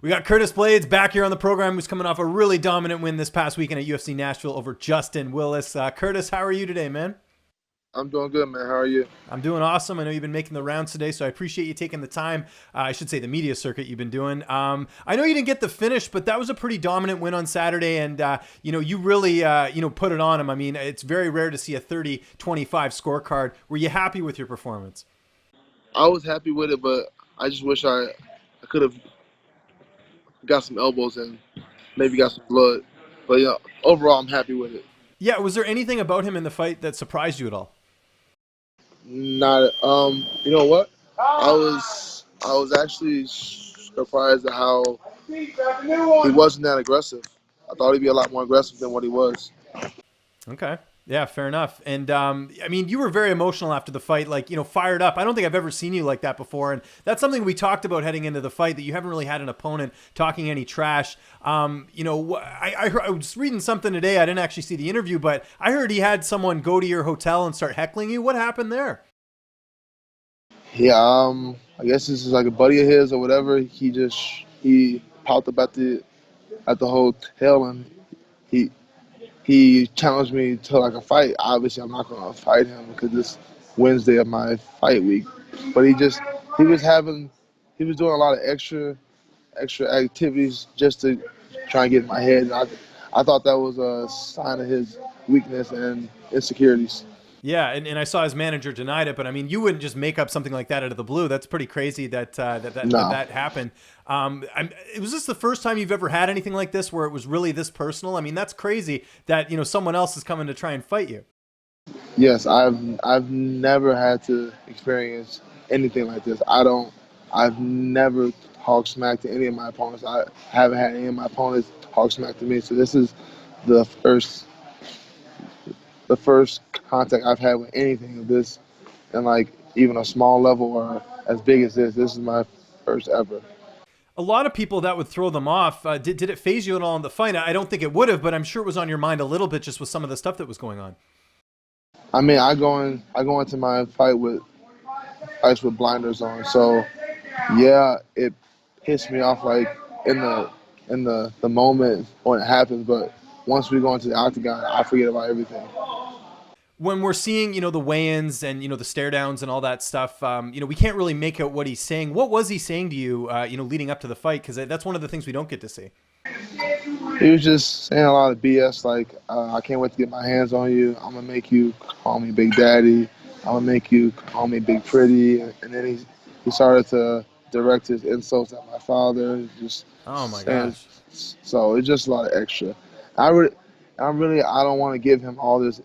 We got Curtis Blaydes back here on the program, who's coming off a really dominant win this past weekend at UFC Nashville over Justin Willis. Curtis, how are you today, man? I'm doing good, man. How are you? I'm doing awesome. I know you've been making the rounds today, so I appreciate you taking the time. I should say the media circuit you've been doing. I know you didn't get the finish, but that was a pretty dominant win on Saturday, and you really put it on him. I mean, it's very rare to see a 30-25 scorecard. Were you happy with your performance? I was happy with it, but I just wish I could have got some elbows and maybe got some blood. But yeah, overall, I'm happy with it. Yeah, was there anything about him in the fight that surprised you at all? Not, you know what? I was actually surprised at how he wasn't that aggressive. I thought he'd be a lot more aggressive than what he was. Okay. Yeah, fair enough. And I mean, you were very emotional after the fight, like, fired up. I don't think I've ever seen you like that before. And that's something we talked about heading into the fight, that you haven't really had an opponent talking any trash. I was reading something today. I didn't actually see the interview, but I heard he had someone go to your hotel and start heckling you. What happened there? Yeah, I guess this is like a buddy of his or whatever. He popped up at the hotel and he he challenged me to like a fight. Obviously, I'm not gonna fight him because it's Wednesday of my fight week. But he was having he was doing a lot of extra activities just to try and get in my head. And I thought that was a sign of his weakness and insecurities. Yeah, and I saw his manager denied it, but I mean, you wouldn't just make up something like that out of the blue. That's pretty crazy No. that happened. Was this the first time you've ever had anything like this where it was really this personal? I mean, that's crazy that someone else is coming to try and fight you. Yes, I've never had to experience anything like this. I've never talked smack to any of my opponents. I haven't had any of my opponents talk smack to me. So this is the first contact I've had with anything of this, and like even a small level or as big as this. This is my first ever. A lot of people that would throw them off. Did it phase you at all in the fight? I don't think it would have, but I'm sure it was on your mind a little bit just with some of the stuff that was going on. I mean, I go into my fights with blinders on. So yeah, it pissed me off like in the moment when it happens. But once we go into the octagon, I forget about everything. When we're seeing, the weigh-ins and, the stare downs and all that stuff, we can't really make out what he's saying. What was he saying to you, leading up to the fight? Because that's one of the things we don't get to see. He was just saying a lot of BS like, I can't wait to get my hands on you. I'm going to make you call me Big Daddy. I'm going to make you call me Big Pretty. And then he started to direct his insults at my father. Just Oh my saying, gosh. so it's just a lot of extra. I don't want to give him all this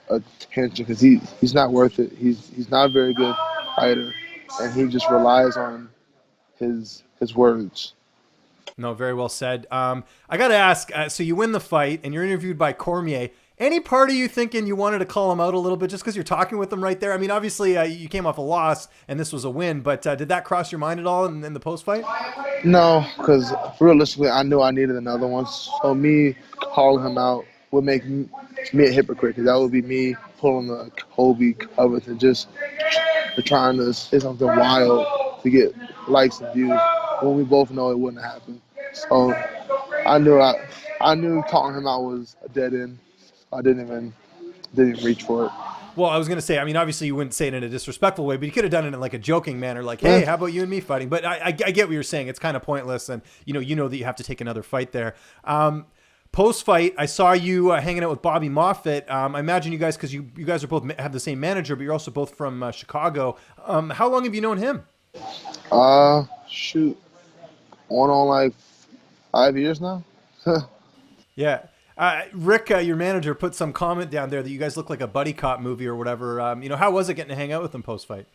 attention because he's not worth it. He's not a very good fighter, and he just relies on his words. No, very well said. I got to ask, so you win the fight and you're interviewed by Cormier. Any part of you thinking you wanted to call him out a little bit just because you're talking with him right there? I mean, obviously you came off a loss and this was a win, but did that cross your mind at all in the post-fight? No, because realistically, I knew I needed another one. So me calling him out would make me a hypocrite because that would be me pulling the Kobe Covington just trying to say something wild to get likes and views when we both know it wouldn't happen. So I knew calling him out was a dead end. I didn't even reach for it. Well, I was going to say, I mean, obviously you wouldn't say it in a disrespectful way, but you could have done it in like a joking manner, like, hey, how about you and me fighting? But I get what you're saying. It's kind of pointless. And, you know that you have to take another fight there. Post-fight, I saw you hanging out with Bobby Moffitt. I imagine you guys, because you guys are both have the same manager, but you're also both from Chicago. How long have you known him? Shoot, on like 5 years now. Yeah. Rick, your manager, put some comment down there that you guys look like a buddy cop movie or whatever. How was it getting to hang out with him post-fight?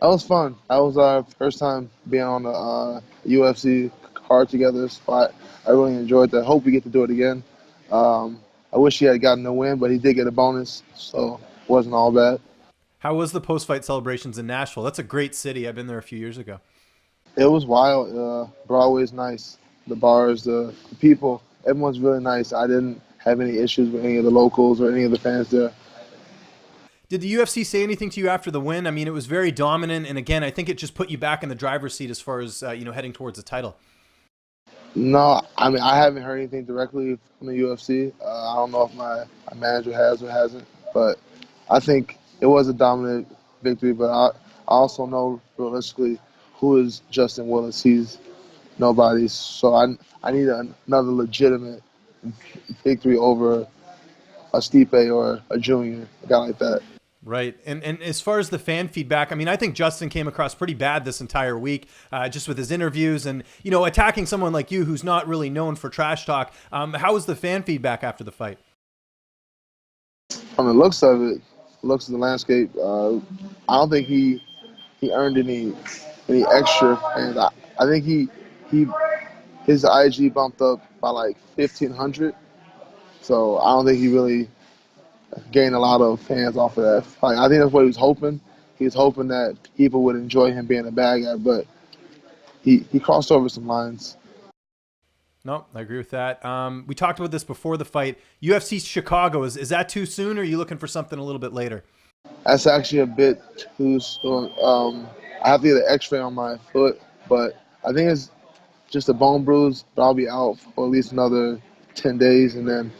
That was fun. That was our first time being on the UFC card together. So I really enjoyed that. Hope we get to do it again. I wish he had gotten a win, but he did get a bonus, so it wasn't all bad. How was the post-fight celebrations in Nashville? That's a great city. I've been there a few years ago. It was wild. Broadway's nice. The bars, the people, everyone's really nice. I didn't have any issues with any of the locals or any of the fans there. Did the UFC say anything to you after the win? I mean, it was very dominant, and again, I think it just put you back in the driver's seat as far as heading towards the title. No, I mean I haven't heard anything directly from the UFC. I don't know if my manager has or hasn't, but I think it was a dominant victory. But I also know realistically who is Justin Willis. He's nobody. So I need another legitimate victory over a Stipe or a Junior, a guy like that. Right. And as far as the fan feedback, I mean, I think Justin came across pretty bad this entire week, just with his interviews and, attacking someone like you who's not really known for trash talk. How was the fan feedback after the fight? From the looks of it, looks of the landscape, I don't think he earned any extra fans. I think he his IG bumped up by like 1,500. So I don't think he really gained a lot of fans off of that fight. I think that's what he was hoping. He was hoping that people would enjoy him being a bad guy, but he crossed over some lines. No, I agree with that. We talked about this before the fight. UFC Chicago, is that too soon, or are you looking for something a little bit later? That's actually a bit too soon. I have to get an X-ray on my foot, but I think it's just a bone bruise. But I'll be out for at least another 10 days, and then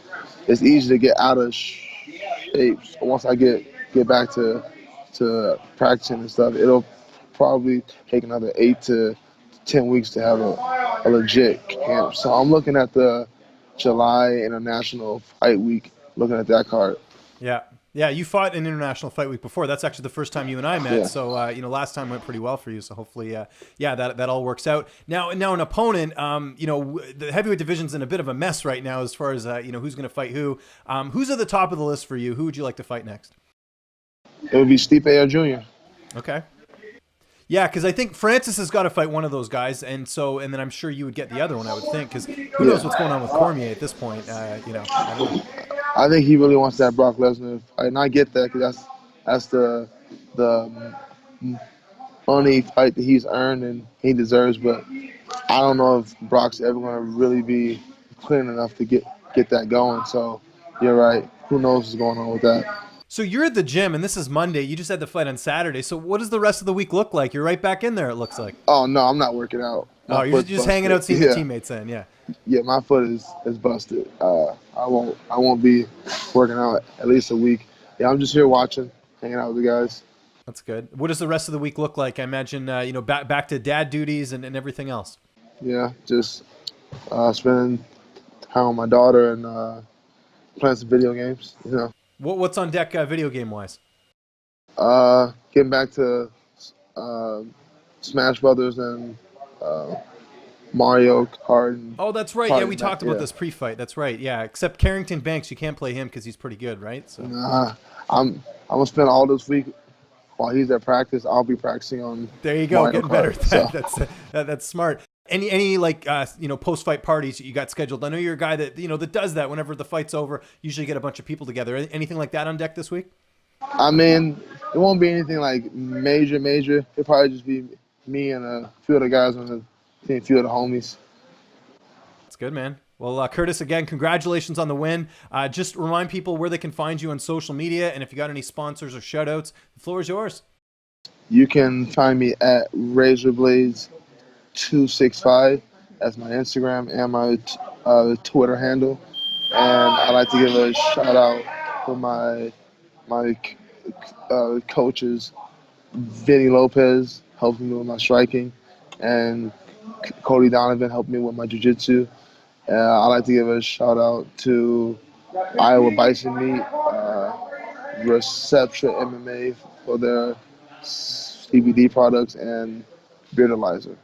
it's easy to get out of shape. So once I get back to practicing and stuff, it'll probably take another 8 to 10 weeks to have a legit camp. So I'm looking at the July International Fight Week, looking at that card. Yeah. Yeah, you fought an international fight week before. That's actually the first time you and I met. Yeah. So, last time went pretty well for you. So hopefully, that all works out. Now an opponent, the heavyweight division's in a bit of a mess right now as far as, who's going to fight who. Who's at the top of the list for you? Who would you like to fight next? It would be Stipe or Junior. Okay. Yeah, because I think Francis has got to fight one of those guys, and then I'm sure you would get the other one, I would think, because who knows what's going on with Cormier at this point. I don't know. I think he really wants that Brock Lesnar fight, and I get that because that's the only fight that he's earned and he deserves. But I don't know if Brock's ever going to really be clean enough to get that going. So you're right. Who knows what's going on with that? So you're at the gym, and this is Monday. You just had the fight on Saturday. So what does the rest of the week look like? You're right back in there, it looks like. Oh no, I'm not working out. You're just hanging out, seeing your teammates then, yeah. Yeah, my foot is busted. I won't be working out at least a week. Yeah, I'm just here watching, hanging out with the guys. That's good. What does the rest of the week look like? I imagine back to dad duties and everything else. Yeah, just spending time with my daughter and playing some video games. What's on deck video game wise? Getting back to Smash Brothers and Mario Kart. Oh, that's right. Yeah, we talked about this pre-fight. That's right. Yeah, except Carrington Banks, you can't play him because he's pretty good, right? So. Nah, I'm gonna spend all this week while he's at practice. I'll be practicing on. There you go, Mario getting Kart, better. So. That's smart. Any post-fight parties you got scheduled? I know you're a guy that does that whenever the fight's over. Usually get a bunch of people together. Anything like that on deck this week? I mean, it won't be anything like major. It'll probably just be me and a few of the guys on the team, a few of the homies. That's good, man. Well, Curtis, again, congratulations on the win. Just remind people where they can find you on social media, and if you got any sponsors or shout-outs, the floor is yours. You can find me at RazorBlades265. That's my Instagram and my Twitter handle. And I'd like to give a shout-out to my coaches. Vinny Lopez helped me with my striking, and Cody Donovan helped me with my jiu-jitsu. I'd like to give a shout-out to Iowa Bison Meat, Receptra MMA for their CBD products, and Beardalizer.